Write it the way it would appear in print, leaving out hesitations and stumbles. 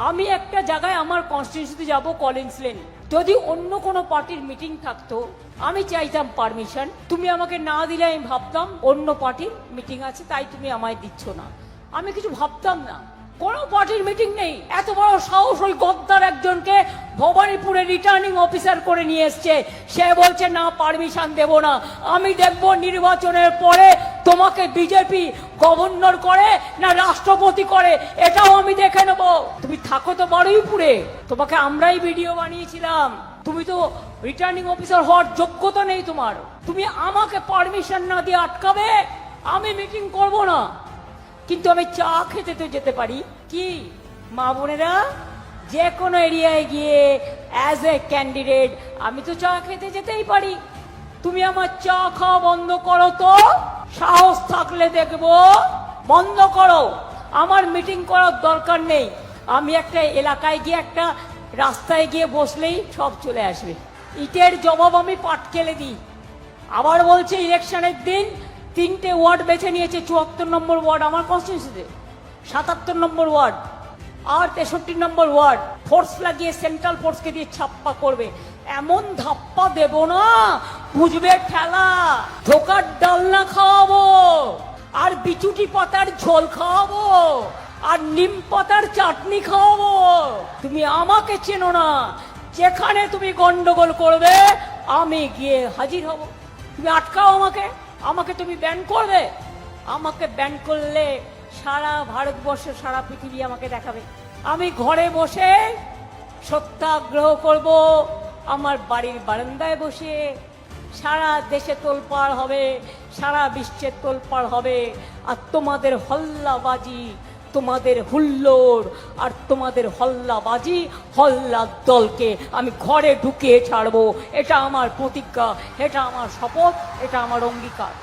আমি একটা জায়গায় আমার কনস্টিটিউন্সিতে যাব কলিন্স লেন, যদি অন্য কোনো পার্টির মিটিং থাকতো আমি চাইতাম পারমিশন, তুমি আমাকে না দিলে আমি ভাবতাম অন্য পার্টির মিটিং আছে তাই তুমি আমায় দিচ্ছ না, আমি কিছু ভাবতাম না। কোনো পার্টির মিটিং নেই, এত বড় সাহস ওই গদ্দার একজনকে ভবানীপুরে রিটার্নিং অফিসার করে নিয়ে এসছে, সে বলছে না পারমিশন দেব না, আমি দেখব নির্বাচনের পরে তোমাকে বিজেপি গভর্নর করে না রাষ্ট্রপতি করে, এটাও আমি দেখে নেব। তুমি থাকো তো বারুইপুরে, তোমাকে আমরাই ভিডিও বানিয়েছিলাম, তুমি তো রিটার্নিং অফিসার হওয়ার যোগ্যতা নেই তোমার, তুমি আমাকে পারমিশন না দিয়ে আটকাবে, আমি মিটিং করব না। কিন্তু আমি চা খেতে তো যেতে পারি, কি মা বোনেরা, যে কোনো এরিয়ায় গিয়ে অ্যাজ এ ক্যান্ডিডেট আমি তো চা খেতে যেতেই পারি। তুমি আমার চা খাওয়া বন্ধ করো তো, সাহস থাকলে দেখবো, বন্ধ করো। আমার মিটিং করার দরকার নেই, আমি একটা এলাকায় গিয়ে একটা রাস্তায় গিয়ে বসলেই সব চলে আসবে। ইটের জবাব আমি পাটকেলে দিই। আবার বলছে ইলেকশনের দিন 3টে ওয়ার্ড বেছে নিয়েছে, 74 নম্বর ওয়ার্ড আমার কনস্টিটিউন্সিতে, 77 নম্বর ওয়ার্ড আর 63 নম্বর ওয়ার্ড, ফোর্স লাগিয়ে সেন্ট্রাল ফোর্সকে দিয়ে ছাপ্পা করবে। এমন ধাপ্পা দেব না বুঝবে ঠেলা, ধোকার ডালনা খাওয়াবো, আর বিচুটি পাতার ঝোল খাওয়াবো, আর নিম পাতার চাটনি খাওয়াবো। তুমি আমাকে চেনো না, যেখানে তুমি গন্ডগোল করবে আমি গিয়ে হাজির হব। তুমি আটকাও আমাকে, আমাকে তুমি ব্যান করবে, আমাকে ব্যান করলে সারা ভারতবর্ষ সারা পৃথিবী আমাকে দেখাবে। আমি ঘরে বসে সত্যাগ্রহ করব, আমার বাড়ির বারান্দায় বসে, সারা দেশে তোলপাড় হবে, সারা বিশ্বের তোলপাড় হবে, আর তোমাদের হল্লাবাজি, তোমাদের হুল্লোড় আর তোমাদের হল্লাবাজি, হল্লার দলকে আমি ঘরে ঢুকিয়ে ছাড়বো। এটা আমার প্রতিজ্ঞা, এটা আমার শপথ, এটা আমার অঙ্গীকার।